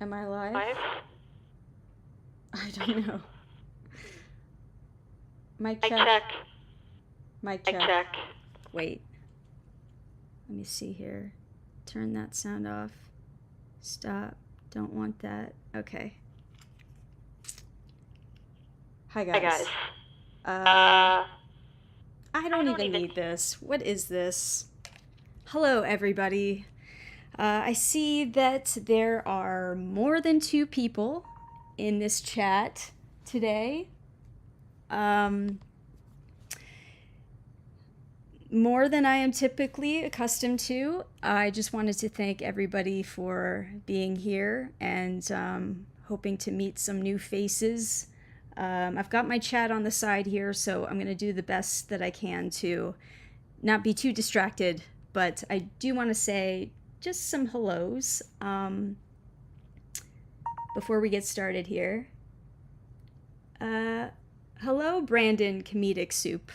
Am I live? Live? I don't know. Mic I check. check. Mic I check. check. Wait. Let me see here. Turn that sound off. Stop. Don't want that. Okay. Hi guys. Hi guys. I don't even need this. What is this? Hello everybody. I see that there are more than 2 people in this chat today. More than I am typically accustomed to. I just wanted to thank everybody for being here and hoping to meet some new faces. I've got my chat on the side here, so I'm going to do the best that I can to not be too distracted, but I do want to say just some hellos before we get started here. Hello, Brandon Comedic Soup.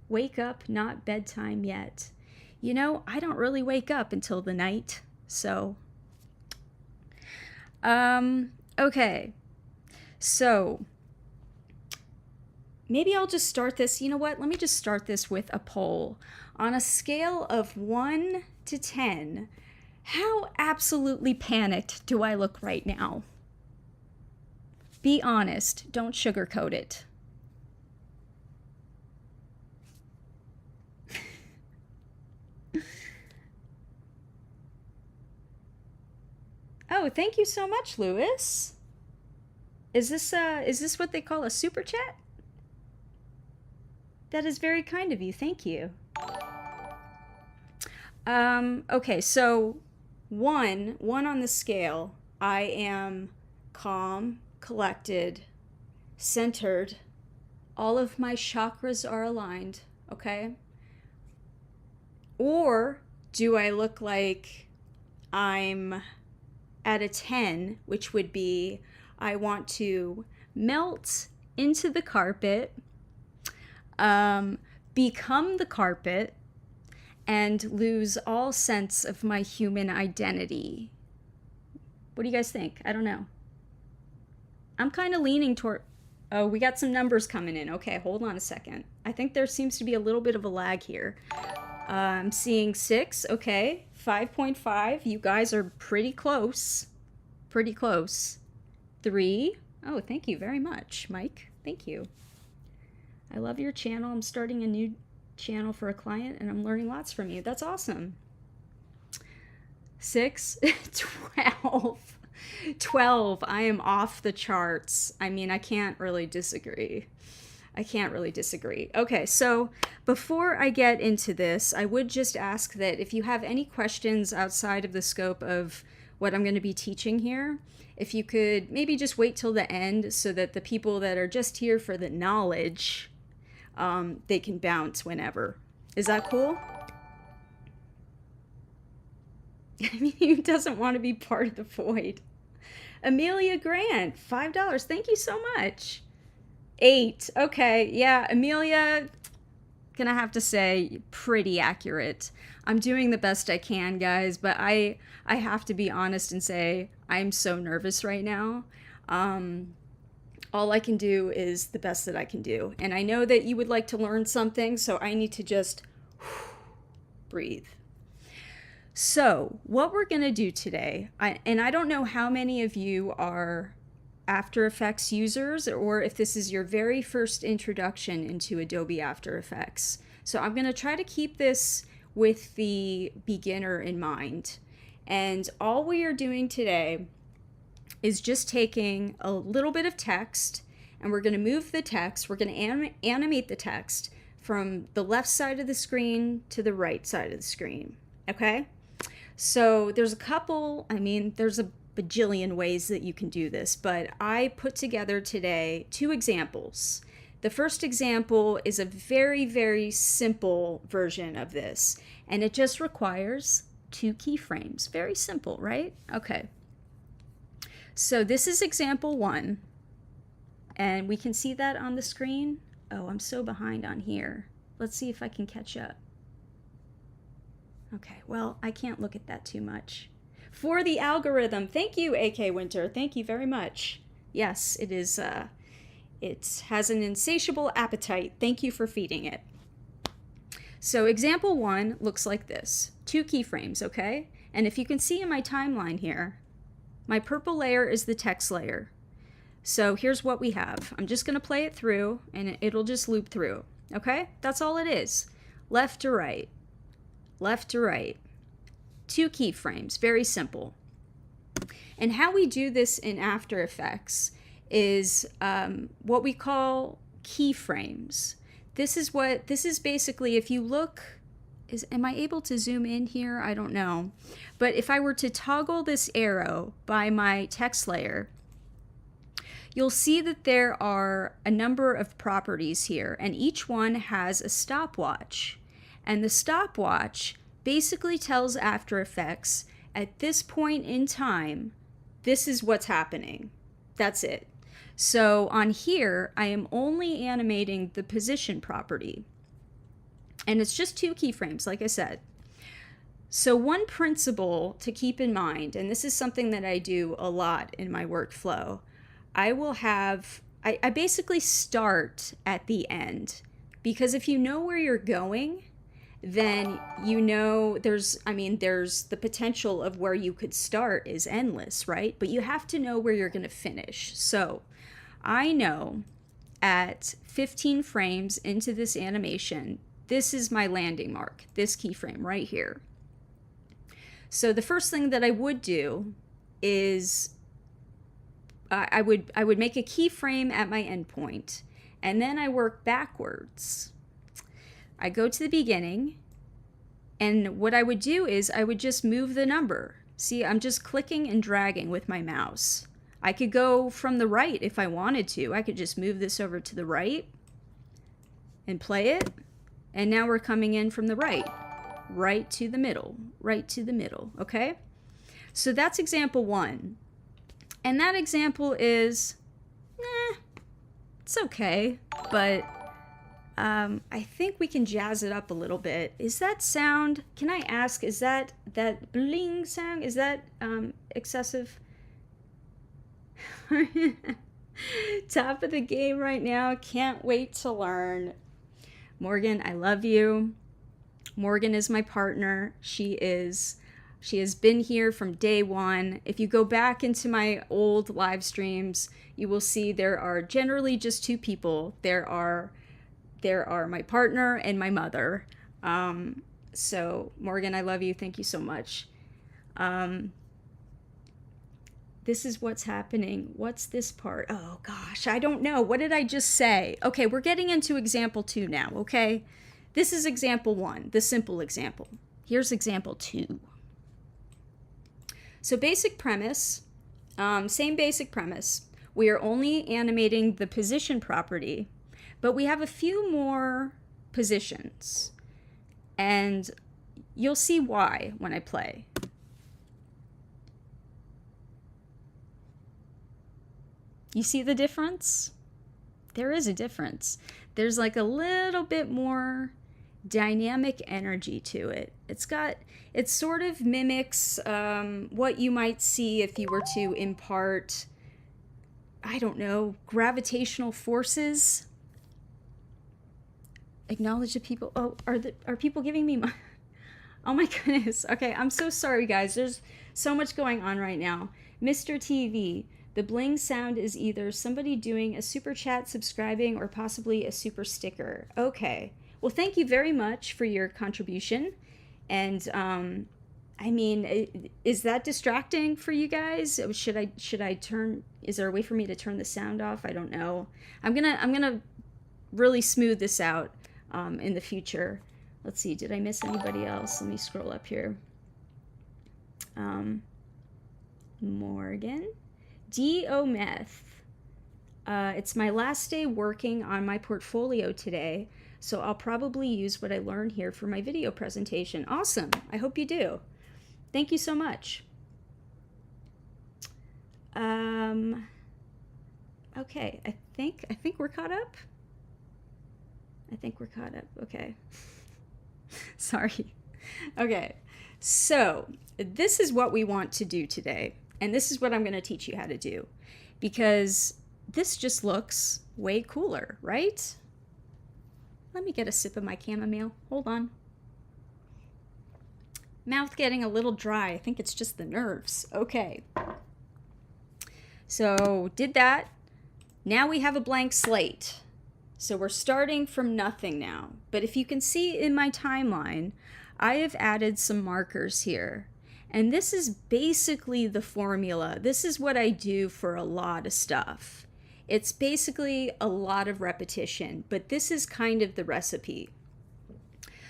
Wake up, not bedtime yet. You know, I don't really wake up until the night, so. Okay. So, maybe I'll just start this. You know what? Let me just start this with a poll. On a scale of 1 to 10, how absolutely panicked do I look right now? Be honest. Don't sugarcoat it. Oh, thank you so much, Lewis. Is this what they call a super chat? That is very kind of you. Thank you. Okay, so one on the scale. I am calm, collected, centered. All of my chakras are aligned, okay? Or do I look like I'm at a 10, which would be I want to melt into the carpet, become the carpet, and lose all sense of my human identity? What do you guys think? I don't know. I'm kind of leaning toward... Oh, we got some numbers coming in. Okay, hold on a second. I think there seems to be a little bit of a lag here. I'm seeing 6. Okay, 5.5. You guys are pretty close. Pretty close. 3. Oh, thank you very much, Mike. Thank you. I love your channel. I'm starting a new channel for a client and I'm learning lots from you. That's awesome. 6. 12. 12. I am off the charts. I mean, I can't really disagree. Okay, so before I get into this, I would just ask that if you have any questions outside of the scope of what I'm going to be teaching here, if you could maybe just wait till the end so that the people that are just here for the knowledge, they can bounce whenever. Is that cool? I mean, who doesn't want to be part of the void? Amelia Grant, $5. Thank you so much. 8. Okay, yeah, Amelia, gonna have to say, pretty accurate. I'm doing the best I can, guys, but I have to be honest and say I'm so nervous right now. All I can do is the best that I can do. And I know that you would like to learn something, so I need to just breathe. So, what we're gonna do today, and I don't know how many of you are After Effects users or if this is your very first introduction into Adobe After Effects. So I'm going to try to keep this with the beginner in mind. And all we are doing today is just taking a little bit of text and we're going to move the text, we're going to animate the text from the left side of the screen to the right side of the screen. Okay? So there's a bajillion ways that you can do this, but I put together today 2 examples. The first example is a very, very simple version of this, and it just requires 2 keyframes. Very simple, right? Okay. So this is example 1, and we can see that on the screen. Oh, I'm so behind on here. Let's see if I can catch up. Okay, well, I can't look at that too much. for the algorithm. Thank you, AK Winter. Thank you very much. Yes, it is. It has an insatiable appetite. Thank you for feeding it. So example 1 looks like this. 2 keyframes, okay? And if you can see in my timeline here, my purple layer is the text layer. So here's what we have. I'm just going to play it through, and it'll just loop through, okay? That's all it is. Left to right, left to right. 2 keyframes, very simple. And how we do this in After Effects is what we call keyframes. This is basically, if you look, am I able to zoom in here? I don't know. But if I were to toggle this arrow by my text layer, you'll see that there are a number of properties here, and each one has a stopwatch. And the stopwatch basically tells After Effects, at this point in time, this is what's happening. That's it. So on here, I am only animating the position property. And it's just 2 keyframes, like I said. So one principle to keep in mind, and this is something that I do a lot in my workflow, I basically start at the end. Because if you know where you're going, then you know there's the potential of where you could start is endless, right? But you have to know where you're going to finish. So I know at 15 frames into this animation, this is my landing mark, this keyframe right here. So the first thing that I would do is I would make a keyframe at my endpoint, and then I work backwards. I go to the beginning, and what I would do is I would just move the number. See, I'm just clicking and dragging with my mouse. I could go from the right if I wanted to. I could just move this over to the right and play it. And now we're coming in from the right to the middle, right to the middle, okay? So that's example 1. And that example is, it's okay, but I think we can jazz it up a little bit. Is that sound, can I ask, is that bling sound, is that excessive? Top of the game right now, can't wait to learn. Morgan, I love you. Morgan is my partner. She has been here from day 1. If you go back into my old live streams, you will see there are generally just 2 people. There are my partner and my mother. So Morgan, I love you. Thank you so much. This is what's happening. What's this part? Oh gosh, I don't know. What did I just say? Okay, we're getting into example 2 now, okay? This is example 1, the simple example. Here's example 2. So basic premise, same basic premise. We are only animating the position property, but we have a few more positions. And you'll see why when I play. You see the difference? There is a difference. There's like a little bit more dynamic energy to it. It sort of mimics what you might see if you were to impart, I don't know, gravitational forces. Acknowledge the people. Oh, are people giving me my... Oh my goodness. Okay, I'm so sorry, guys. There's so much going on right now. Mr. TV. The bling sound is either somebody doing a super chat, subscribing, or possibly a super sticker. Okay. Well, thank you very much for your contribution. And I mean, is that distracting for you guys? Should I turn? Is there a way for me to turn the sound off? I don't know. I'm gonna really smooth this out in the future. Let's see. Did I miss anybody else? Let me scroll up here. Morgan. D.O. Meth. It's my last day working on my portfolio today, so I'll probably use what I learned here for my video presentation. Awesome. I hope you do. Thank you so much. Okay, I think we're caught up. I think we're caught up. Okay. Sorry. Okay. So this is what we want to do today. And this is what I'm going to teach you how to do. Because this just looks way cooler, right? Let me get a sip of my chamomile. Hold on. Mouth getting a little dry. I think it's just the nerves. Okay. So did that. Now we have a blank slate. So we're starting from nothing now. But if you can see in my timeline, I have added some markers here. And this is basically the formula. This is what I do for a lot of stuff. It's basically a lot of repetition, but this is kind of the recipe.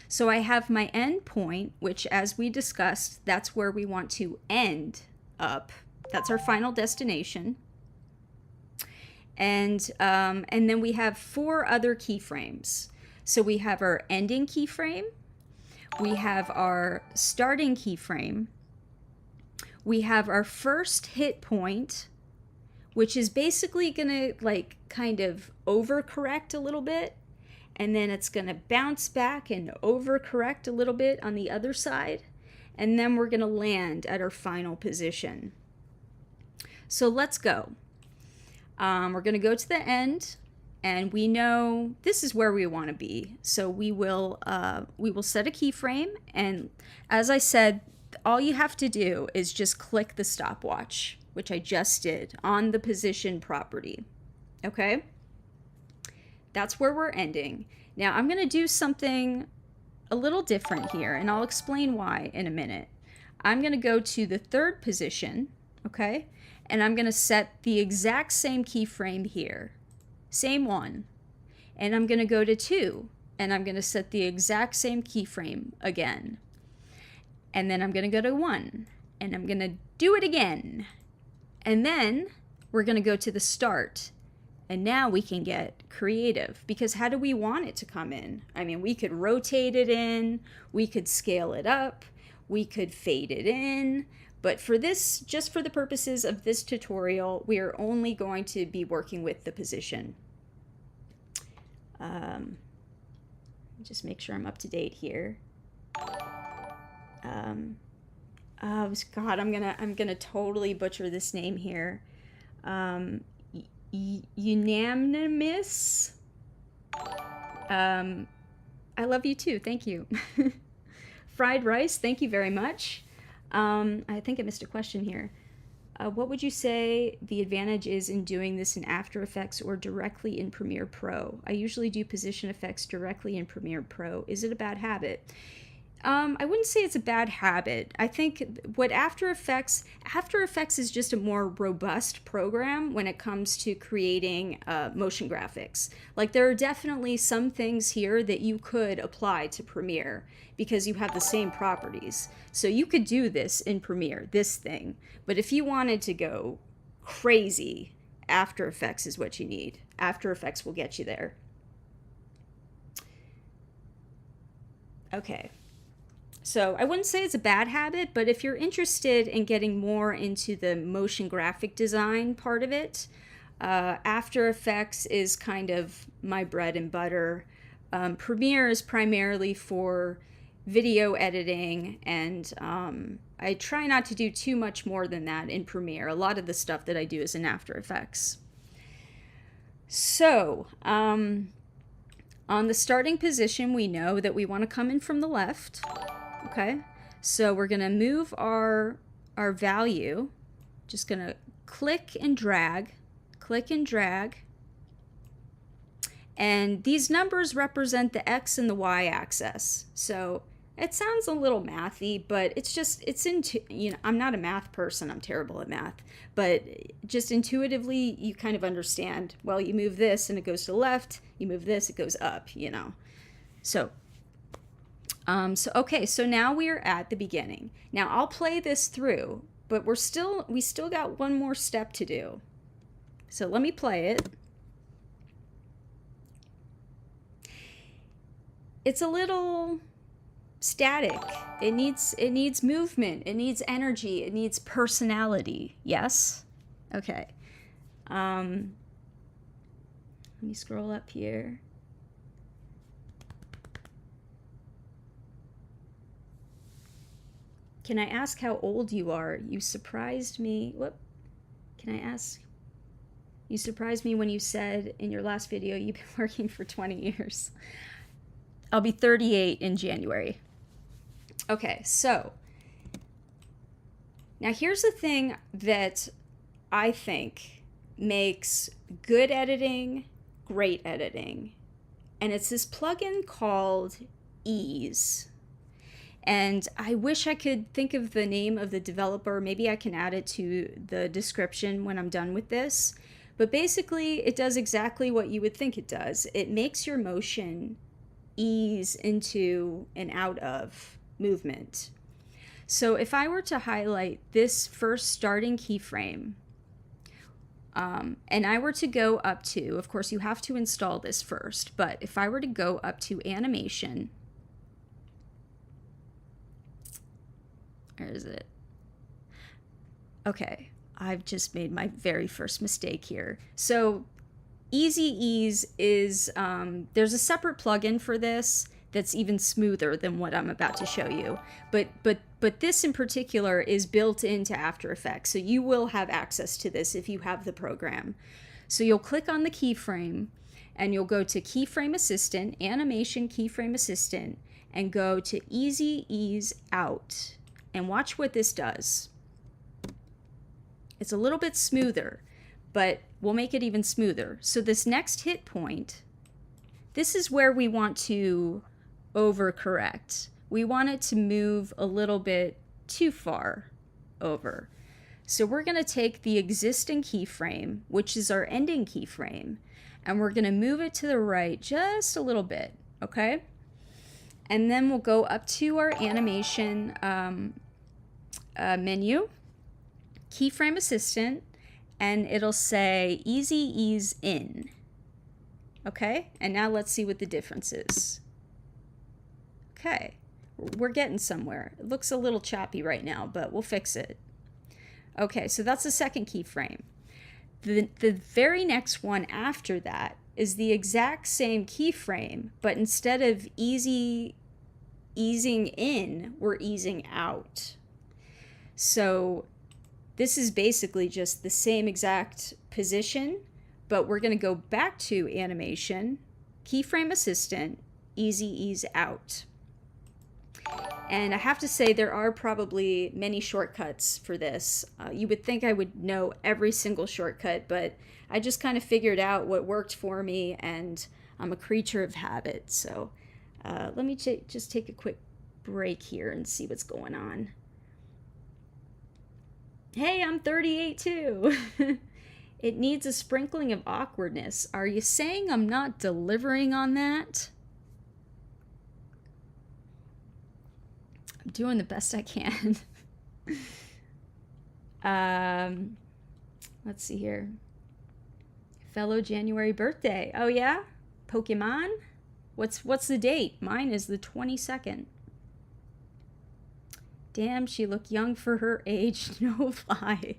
So I have my end point, which as we discussed, that's where we want to end up. That's our final destination. And then we have 4 other keyframes. So we have our ending keyframe, we have our starting keyframe, we have our first hit point, which is basically gonna like kind of overcorrect a little bit, and then it's gonna bounce back and overcorrect a little bit on the other side, and then we're gonna land at our final position. So let's go. We're going to go to the end, and we know this is where we want to be. So we will set a keyframe, and as I said, all you have to do is just click the stopwatch, which I just did on the position property. Okay? That's where we're ending. Now I'm going to do something a little different here, and I'll explain why in a minute. I'm going to go to the 3rd position, okay? And I'm going to set the exact same keyframe here. Same one. And I'm going to go to 2. And I'm going to set the exact same keyframe again. And then I'm going to go to 1. And I'm going to do it again. And then we're going to go to the start. And now we can get creative. Because how do we want it to come in? I mean, we could rotate it in. We could scale it up. We could fade it in. But for this, just for the purposes of this tutorial, we are only going to be working with the position. Just make sure I'm up to date here. Oh God, I'm gonna totally butcher this name here. Unanimous. I love you too. Thank you. Fried rice. Thank you very much. I think I missed a question here. What would you say the advantage is in doing this in After Effects or directly in Premiere Pro? I usually do position effects directly in Premiere Pro. Is it a bad habit? I wouldn't say it's a bad habit. I think what After Effects is just a more robust program when it comes to creating motion graphics. Like there are definitely some things here that you could apply to Premiere because you have the same properties. So you could do this in Premiere, this thing. But if you wanted to go crazy, After Effects is what you need. After Effects will get you there. Okay. So I wouldn't say it's a bad habit, but if you're interested in getting more into the motion graphic design part of it, After Effects is kind of my bread and butter. Premiere is primarily for video editing, and I try not to do too much more than that in Premiere. A lot of the stuff that I do is in After Effects. So, on the starting position, we know that we want to come in from the left. Okay, so we're going to move our value, just going to click and drag, and these numbers represent the X and the Y axis. So it sounds a little mathy, but it's I'm not a math person, I'm terrible at math, but just intuitively you kind of understand, well, you move this and it goes to the left, you move this, it goes up, So okay, so now we are at the beginning. Now I'll play this through, but we still got one more step to do. So let me play it. It's a little static. It needs movement. It needs energy. It needs personality. Yes? Okay. Let me scroll up here. Can I ask how old you are? You surprised me. Whoop. Can I ask? You surprised me when you said in your last video you've been working for 20 years. I'll be 38 in January. Okay, so now here's the thing that I think makes good editing great editing. And it's this plugin called Ease. And I wish I could think of the name of the developer. Maybe I can add it to the description when I'm done with this. But basically, it does exactly what you would think it does. It makes your motion ease into and out of movement. So if I were to highlight this first starting keyframe, and I were to go up to, of course you have to install this first, but if I were to go up to animation, where is it? Okay, I've just made my very first mistake here. So Easy Ease is, there's a separate plugin for this that's even smoother than what I'm about to show you. But this in particular is built into After Effects, so you will have access to this if you have the program. So you'll click on the keyframe, and you'll go to Keyframe Assistant, Animation Keyframe Assistant, and go to Easy Ease Out. And watch what this does. It's a little bit smoother, but we'll make it even smoother. So this next hit point, this is where we want to overcorrect. We want it to move a little bit too far over. So we're going to take the existing keyframe, which is our ending keyframe, and we're going to move it to the right just a little bit, okay? And then we'll go up to our animation menu, Keyframe Assistant, and it'll say Easy Ease In. Okay, and now let's see what the difference is. Okay, we're getting somewhere. It looks a little choppy right now, but we'll fix it. Okay, so that's the second keyframe. The very next one after that is the exact same keyframe, but instead of easing in, we're easing out. So this is basically just the same exact position, but we're going to go back to animation, Keyframe Assistant, Easy Ease Out. And I have to say there are probably many shortcuts for this. You would think I would know every single shortcut, but I just kind of figured out what worked for me, and I'm a creature of habit. So let me just take a quick break here and see what's going on. Hey, I'm 38 too. It needs a sprinkling of awkwardness. Are you saying I'm not delivering on that? I'm doing the best I can. Let's see here. Fellow January birthday. Oh yeah? Pokemon? What's the date? Mine is the 22nd. Damn, she looked young for her age. No lie.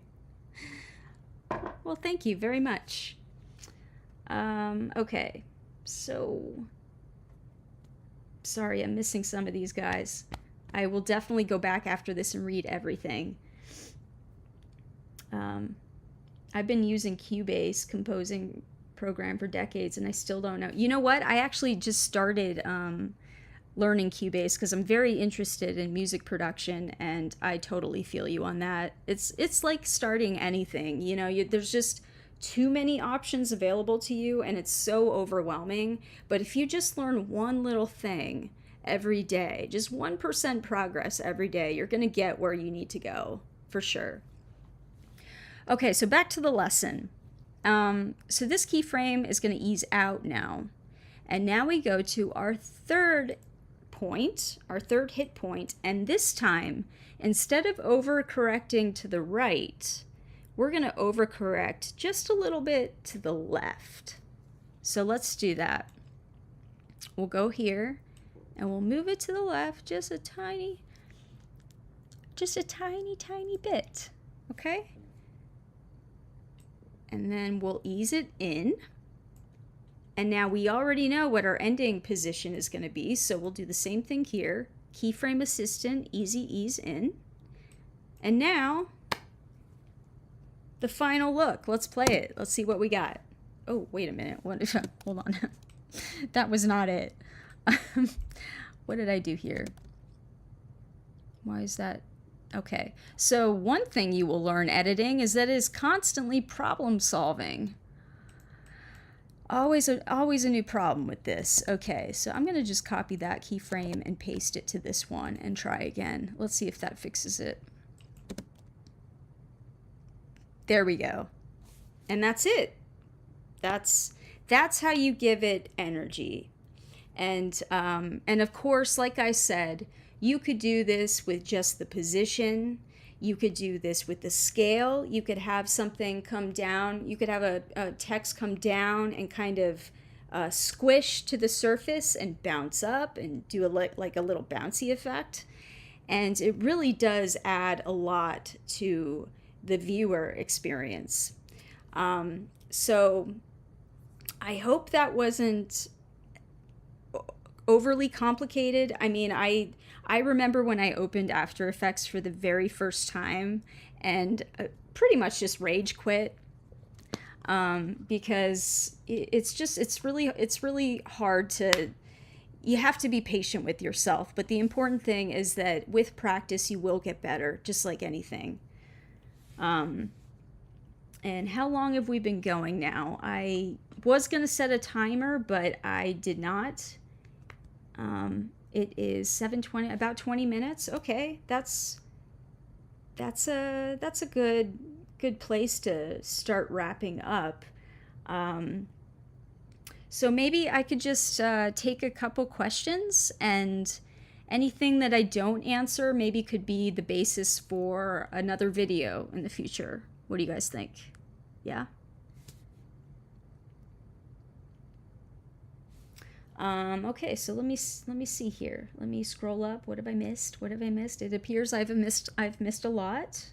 Well, thank you very much. Okay, so sorry, I'm missing some of these guys. I will definitely go back after this and read everything. I've been using Cubase composing program for decades, and I still don't know. You know what? I actually just started learning Cubase because I'm very interested in music production, and I totally feel you on that. It's like starting anything, you know, there's just too many options available to you, and it's so overwhelming. But if you just learn one little thing every day, just 1% progress every day, you're gonna get where you need to go, for sure. Okay, so back to the lesson. So this keyframe is gonna ease out now. And now we go to our third point, our third hit point, and this time, instead of overcorrecting to the right, we're gonna overcorrect just a little bit to the left. So let's do that. We'll go here, and we'll move it to the left just a tiny bit, okay? And then we'll ease it in. And now we already know what our ending position is going to be, so we'll do the same thing here. Keyframe Assistant, Easy Ease In. And now, the final look. Let's play it. Let's see what we got. Oh, wait a minute. What? Hold on. That was not it. What did I do here? Why is that? Okay. So one thing you will learn editing is that it is constantly problem solving. Always a new problem with this. Okay, so I'm going to just copy that keyframe and paste it to this one and try again. Let's see if that fixes it. There we go. And that's it. That's how you give it energy. And of course, like I said, you could do this with just the position. You could do this with the scale. You could have something come down. You could have a text come down and kind of squish to the surface and bounce up and do like a little bouncy effect. And it really does add a lot to the viewer experience. So I hope that wasn't overly complicated. I mean, I remember when I opened After Effects for the very first time and pretty much just rage quit because it's really hard to, you have to be patient with yourself. But the important thing is that with practice, you will get better, just like anything. And how long have we been going now? I was going to set a timer, but I did not. It is 7:20, about 20 minutes. Okay, that's a good place to start wrapping up. So maybe I could just take a couple questions, and anything that I don't answer maybe could be the basis for another video in the future. What do you guys think? Yeah? Okay, so let me see here. Let me scroll up. What have I missed? What have I missed? It appears I've missed a lot.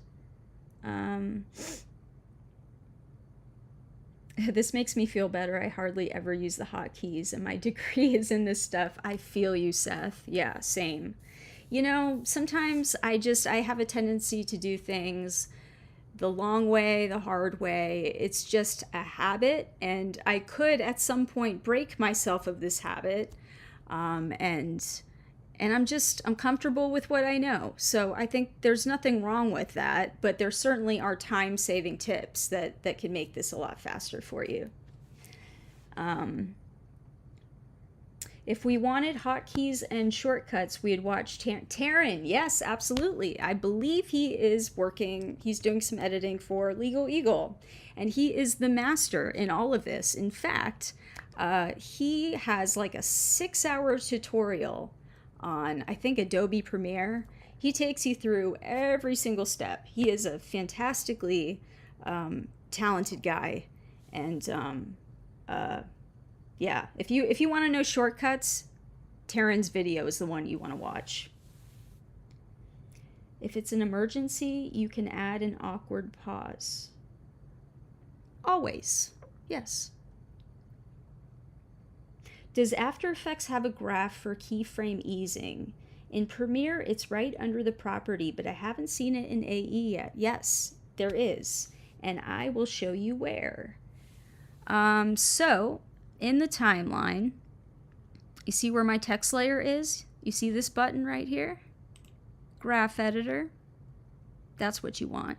This makes me feel better. I hardly ever use the hotkeys, and my degree is in this stuff. I feel you, Seth. Yeah, same. You know, sometimes I have a tendency to do things the long way, the hard way. It's just a habit, and I could at some point break myself of this habit. And I'm comfortable with what I know. So I think there's nothing wrong with that, but there certainly are time-saving tips that can make this a lot faster for you. If we wanted hotkeys and shortcuts, we'd watch Taryn. Yes, absolutely. I believe he's doing some editing for Legal Eagle, and he is the master in all of this. In fact, he has like a 6-hour tutorial on, I think, Adobe Premiere. He takes you through every single step. He is a fantastically talented guy, and yeah, if you want to know shortcuts, Taryn's video is the one you want to watch. If it's an emergency, you can add an awkward pause. Always, yes. Does After Effects have a graph for keyframe easing? In Premiere, it's right under the property, but I haven't seen it in AE yet. Yes, there is, and I will show you where. So, in the timeline, you see where my text layer is? You see this button right here? Graph Editor. That's what you want.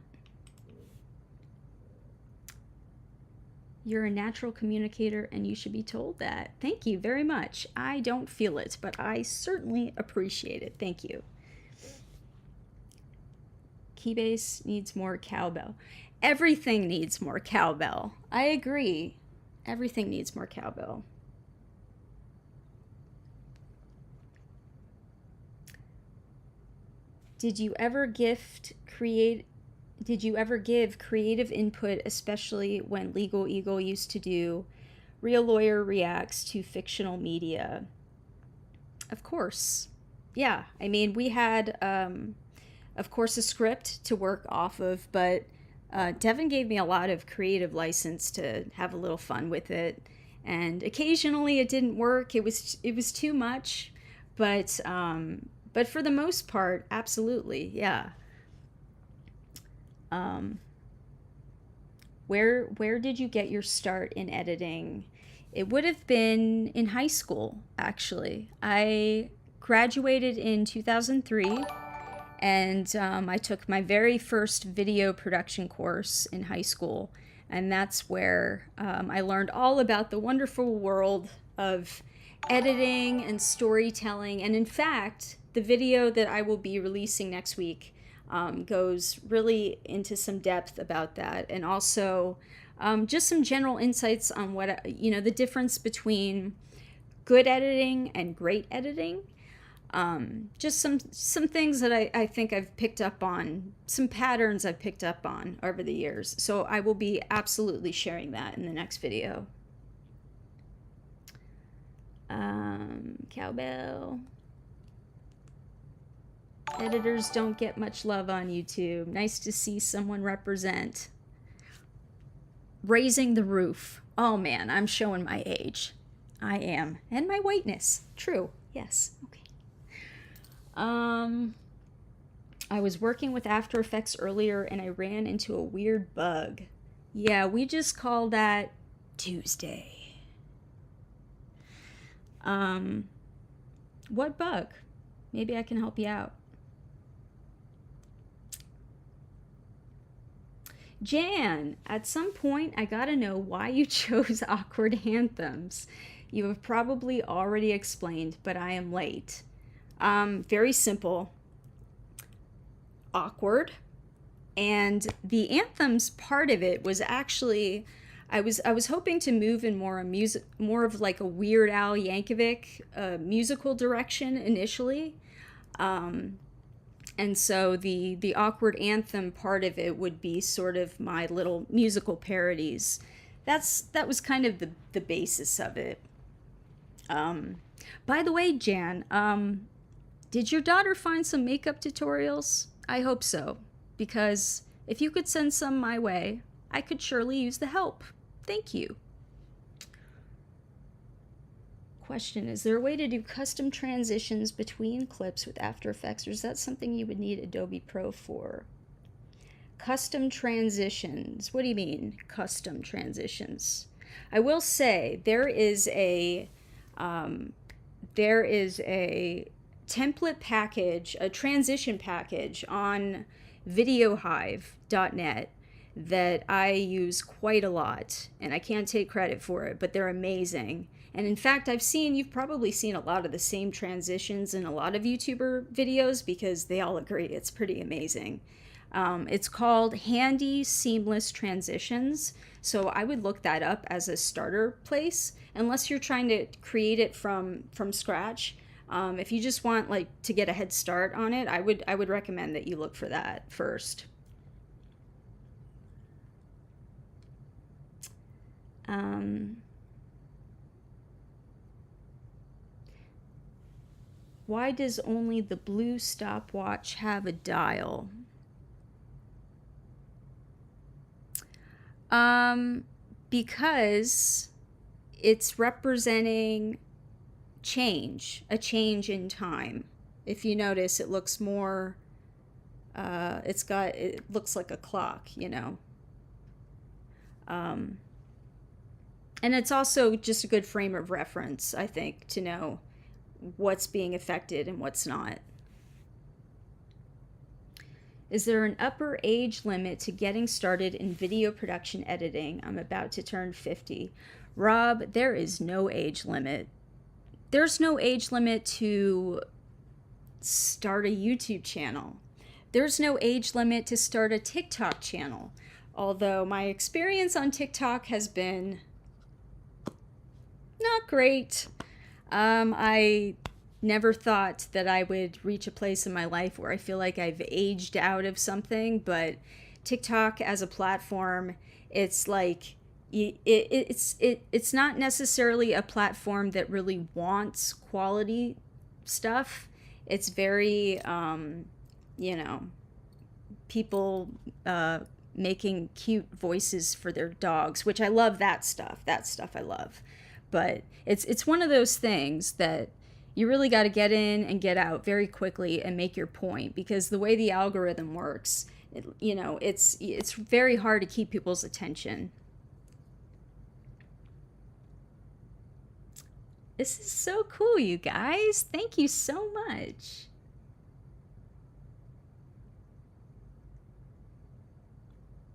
You're a natural communicator, and you should be told that. Thank you very much. I don't feel it, but I certainly appreciate it. Thank you. Keybase needs more cowbell. Everything needs more cowbell. I agree. Everything needs more cowbell. Did you ever give creative input, especially when Legal Eagle used to do Real Lawyer reacts to fictional media? Of course. Yeah, I mean, we had, of course, a script to work off of, but Devin gave me a lot of creative license to have a little fun with it, and occasionally it didn't work. It was too much, but for the most part, absolutely, yeah. Where did you get your start in editing? It would have been in high school, actually. I graduated in 2003, and I took my very first video production course in high school, and that's where I learned all about the wonderful world of editing and storytelling. And in fact, the video that I will be releasing next week goes really into some depth about that, and also just some general insights on what, the difference between good editing and great editing. Just some things that I think I've picked up on, some patterns I've picked up on over the years. So I will be absolutely sharing that in the next video. Cowbell. Editors don't get much love on YouTube. Nice to see someone represent. Raising the roof. Oh man, I'm showing my age. I am. And my whiteness. True. Yes. Okay. I was working with After Effects earlier and I ran into a weird bug. Yeah, we just call that Tuesday. What bug? Maybe I can help you out. Jan, at some point I gotta know why you chose Awkward Anthems. You have probably already explained, but I am late. Very simple. Awkward. And the anthems part of it was actually, I was hoping to move in more of like a Weird Al Yankovic musical direction initially. And so the awkward anthem part of it would be sort of my little musical parodies. That was kind of the basis of it. By the way, Jan, did your daughter find some makeup tutorials? I hope so, because if you could send some my way, I could surely use the help. Thank you. Question, is there a way to do custom transitions between clips with After Effects, or is that something you would need Adobe Pro for? Custom transitions. What do you mean, custom transitions? I will say there is a template package, a transition package on videohive.net that I use quite a lot, and I can't take credit for it, but they're amazing. And in fact, you've probably seen a lot of the same transitions in a lot of YouTuber videos because they all agree it's pretty amazing. It's called Handy Seamless Transitions. So I would look that up as a starter place, unless you're trying to create it from scratch. If you just want to get a head start on it, I would recommend that you look for that first. Why does only the blue stopwatch have a dial? Because it's representing a change in time. If you notice, it looks more, it looks like a clock, and it's also just a good frame of reference, I think, to know what's being affected and what's not. Is there an upper age limit to getting started in video production editing? I'm about to turn 50. Rob, there is no age limit. There's no age limit to start a YouTube channel. There's no age limit to start a TikTok channel. Although my experience on TikTok has been not great. I never thought that I would reach a place in my life where I feel like I've aged out of something, but TikTok as a platform, it's like it's not necessarily a platform that really wants quality stuff. It's very people making cute voices for their dogs, which I love. That stuff I love. But it's one of those things that you really got to get in and get out very quickly and make your point, because the way the algorithm works, you know, it's very hard to keep people's attention. This is so cool, you guys. Thank you so much.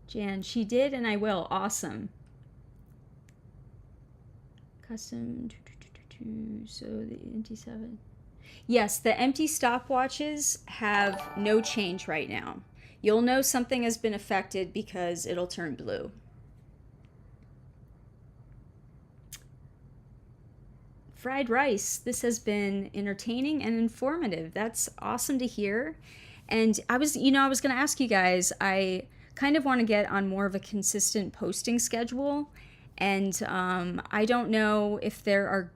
Jan, she did and I will. Awesome. Custom, so the empty 7. Yes, the empty stopwatches have no change right now. You'll know something has been affected because it'll turn blue. Fried rice, this has been entertaining and informative. That's awesome to hear. And I was going to ask you guys, I kind of want to get on more of a consistent posting schedule. And I don't know if there are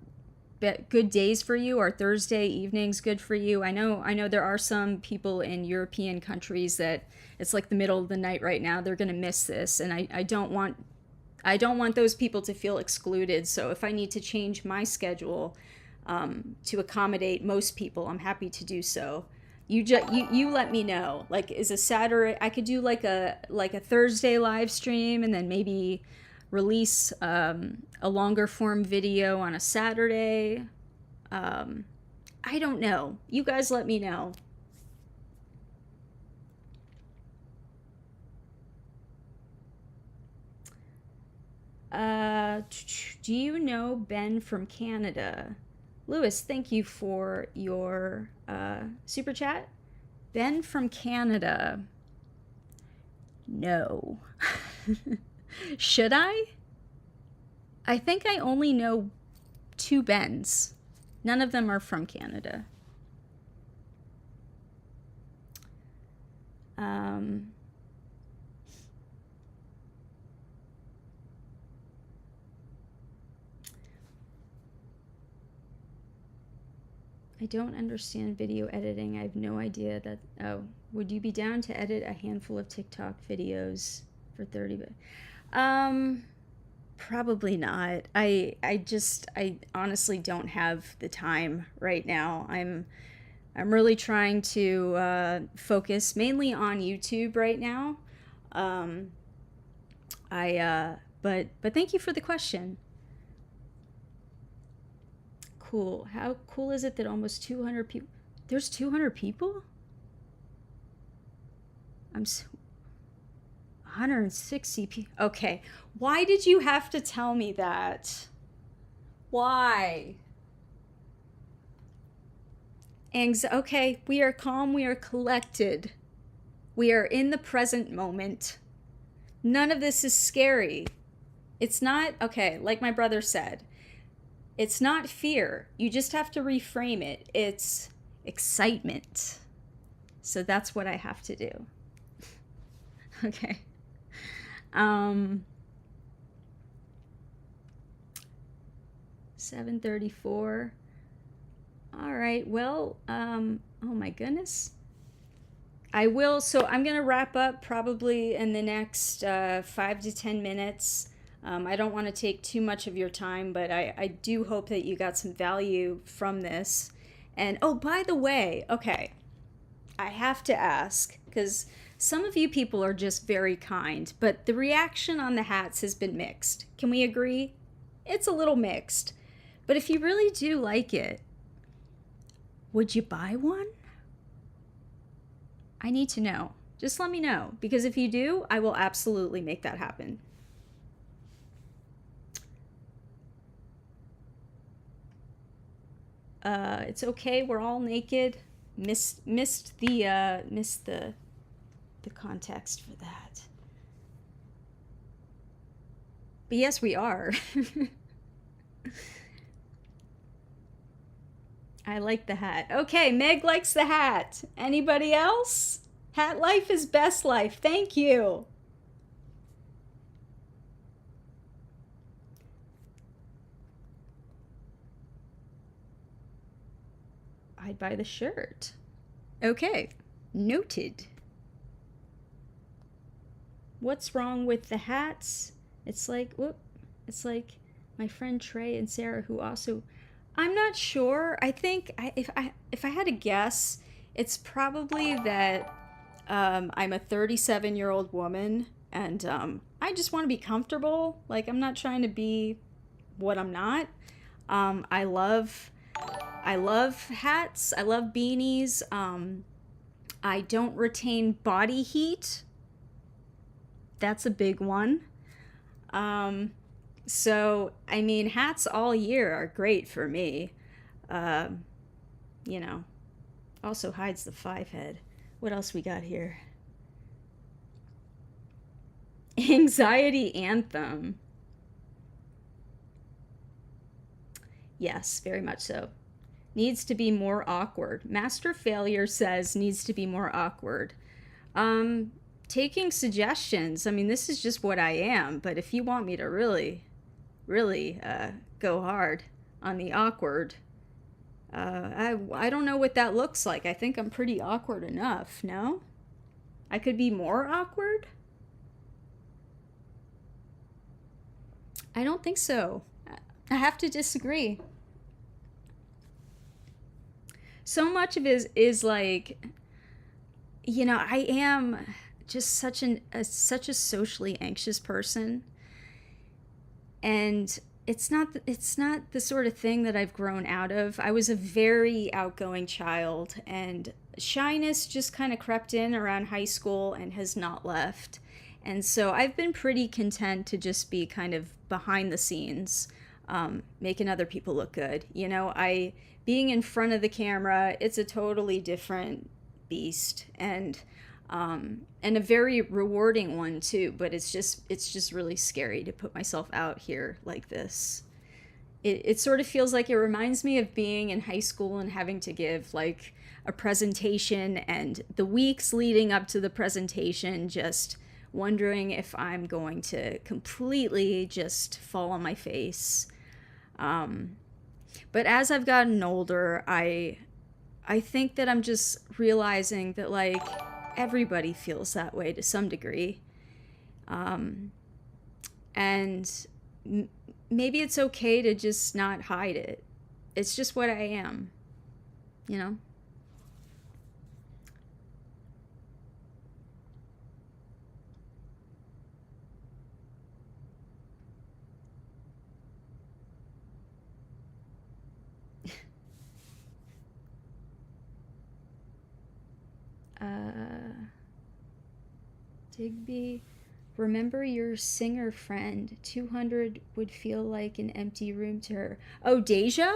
good days for you. Are Thursday evenings good for you? I know there are some people in European countries that it's like the middle of the night right now. They're going to miss this, and I don't want those people to feel excluded. So if I need to change my schedule to accommodate most people, I'm happy to do so. You let me know. Like, is a Saturday? I could do like a Thursday live stream, and then maybe release a longer form video on a Saturday. I don't know. You guys let me know. Do you know Ben from Canada? Lewis, thank you for your super chat. Ben from Canada. No. Should I? I think I only know 2 Bens. None of them are from Canada. I don't understand video editing. I have no idea that... Oh, would you be down to edit a handful of TikTok videos for 30 minutes? Probably not. I honestly don't have the time right now. I'm really trying to focus mainly on YouTube right now. But thank you for the question. Cool. How cool is it that almost 200 people... There's 200 people? I'm so... 160 people. Okay. Why did you have to tell me that? Why? Okay, we are calm, we are collected. We are in the present moment. None of this is scary. It's not, okay, like my brother said, it's not fear. You just have to reframe it. It's excitement. So that's what I have to do. Okay. 7:34. All right, well, oh my goodness. I will, so I'm gonna wrap up probably in the next 5 to 10 minutes. I don't want to take too much of your time, but I do hope that you got some value from this. And oh, by the way, okay, I have to ask, because some of you people are just very kind, but the reaction on the hats has been mixed. Can we agree? It's a little mixed. But if you really do like it, would you buy one? I need to know. Just let me know, because if you do, I will absolutely make that happen. It's okay. We're all naked. Missed the context for that. But yes, we are. I like the hat. Okay, Meg likes the hat. Anybody else? Hat life is best life. Thank you. I'd buy the shirt. Okay, noted. What's wrong with the hats? It's like, whoop, it's like my friend Trey and Sarah, who also, I'm not sure. I think if I had to guess, it's probably that I'm a 37-year-old woman, and I just want to be comfortable. Like, I'm not trying to be what I'm not. I love hats. I love beanies. I don't retain body heat. That's a big one. So, I mean, hats all year are great for me. You know, also hides the 5-head. What else we got here? Anxiety anthem. Yes, very much so. Needs to be more awkward. Master Failure says needs to be more awkward. Taking suggestions. I mean, this is just what I am, but if you want me to really go hard on the awkward, I don't know what that looks like. I think I'm pretty awkward enough, no? I could be more awkward? I don't think so. I have to disagree. So much of it is like, you know, I am just such a socially anxious person, and it's not the sort of thing that I've grown out of. I was a very outgoing child, and shyness just kind of crept in around high school and has not left. And so I've been pretty content to just be kind of behind the scenes, making other people look good. You know, being in front of the camera, it's a totally different beast, and a very rewarding one too. But it's just really scary to put myself out here like this. It sort of feels like it reminds me of being in high school and having to give like a presentation, and the weeks leading up to the presentation just wondering if I'm going to completely just fall on my face. But as I've gotten older, I think that I'm just realizing that like everybody feels that way to some degree. And maybe it's okay to just not hide it. It's just what I am, you know? Digby, remember your singer friend. 200 would feel like an empty room to her. Oh, Deja?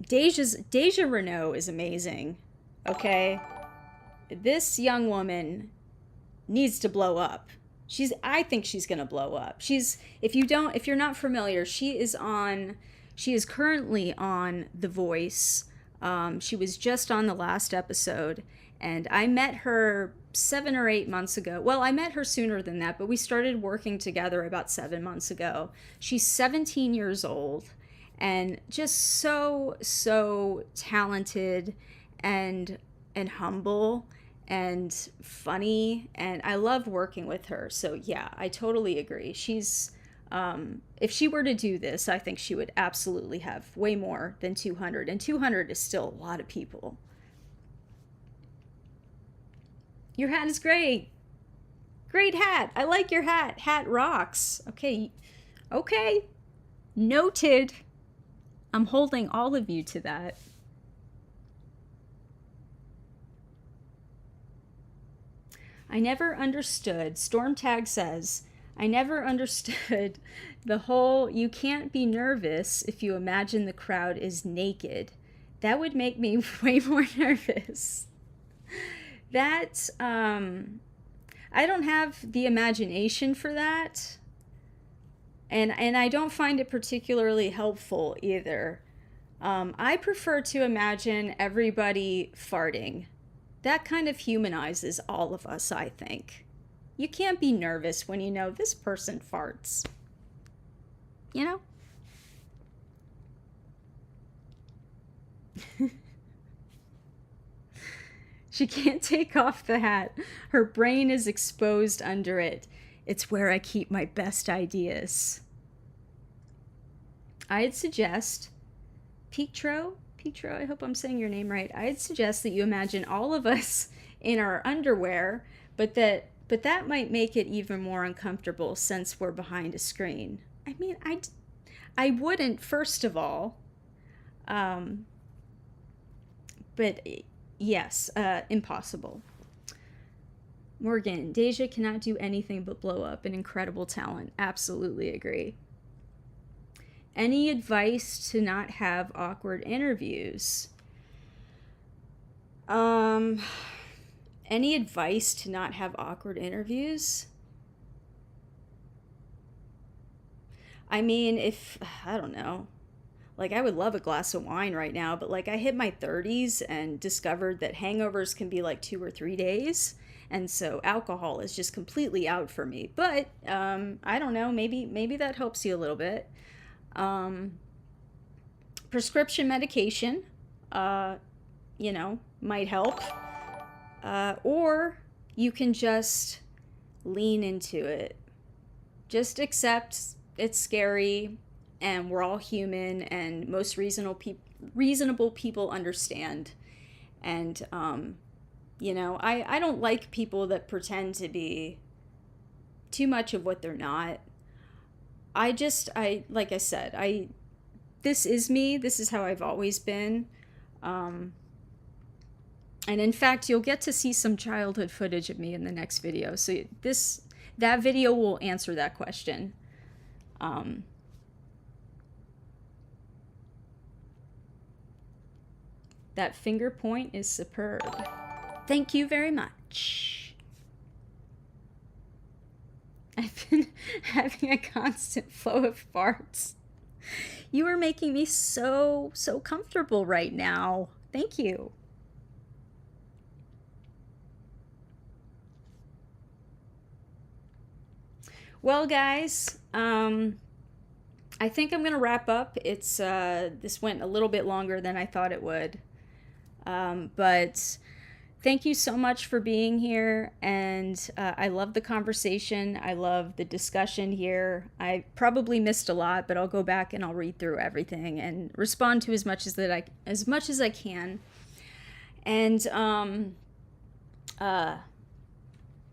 Deja Renault is amazing. Okay? This young woman needs to blow up. I think she's gonna blow up. If you're not familiar, she is currently on The Voice. She was just on the last episode, and I met her 7 or 8 months ago. Well, I met her sooner than that, but we started working together about 7 months ago. She's 17 years old and just so talented and humble and funny, and I love working with her. So yeah, I totally agree. She's if she were to do this, I think she would absolutely have way more than 200, and 200 is still a lot of people. Your hat is great. Great hat. I like your hat. Hat rocks. Okay. Noted. I'm holding all of you to that. I never understood. Stormtag says, I never understood the whole you can't be nervous if you imagine the crowd is naked. That would make me way more nervous. That, I don't have the imagination for that. And I don't find it particularly helpful either. I prefer to imagine everybody farting. That kind of humanizes all of us, I think. You can't be nervous when you know this person farts. You know? She can't take off the hat. Her brain is exposed under it. It's where I keep my best ideas. I'd suggest Pietro Teacher, I hope I'm saying your name right. I'd suggest that you imagine all of us in our underwear, but that might make it even more uncomfortable since we're behind a screen. I mean, I wouldn't, first of all, but yes, impossible. Morgan, Deja cannot do anything but blow up. An incredible talent. Absolutely agree. Any advice to not have awkward interviews? Any advice to not have awkward interviews? I mean, I don't know. Like, I would love a glass of wine right now, but like I hit my 30s and discovered that hangovers can be like 2 or 3 days. And so alcohol is just completely out for me. But I don't know, maybe that helps you a little bit. Prescription medication, might help. Or you can just lean into it. Just accept it's scary and we're all human and most reasonable people understand. And, I don't like people that pretend to be too much of what they're not. Like I said, this is me. This is how I've always been. And in fact, you'll get to see some childhood footage of me in the next video. So that video will answer that question. That finger point is superb. Thank you very much. I've been having a constant flow of farts. You are making me so comfortable right now. Thank you. Well, guys, I think I'm gonna wrap up. This went a little bit longer than I thought it would. But thank you so much for being here, and I love the conversation. I love the discussion here. I probably missed a lot, but I'll go back and I'll read through everything and respond to as much as I can. And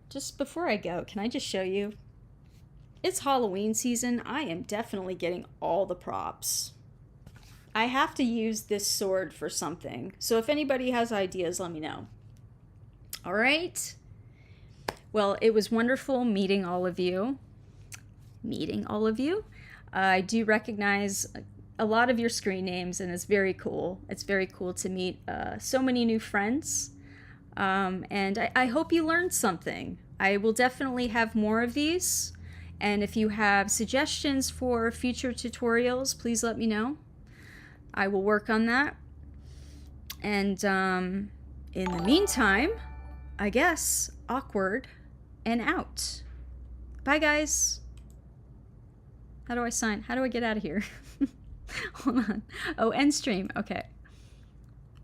just before I go, can I just show you? It's Halloween season. I am definitely getting all the props. I have to use this sword for something. So if anybody has ideas, let me know. All right. Well, it was wonderful meeting all of you. I do recognize a lot of your screen names, and it's very cool. It's very cool to meet so many new friends. And I hope you learned something. I will definitely have more of these. And if you have suggestions for future tutorials, please let me know. I will work on that. And in the meantime, I guess, awkward and out. Bye, guys. How do I sign? How do I get out of here? Hold on. Oh, end stream. Okay.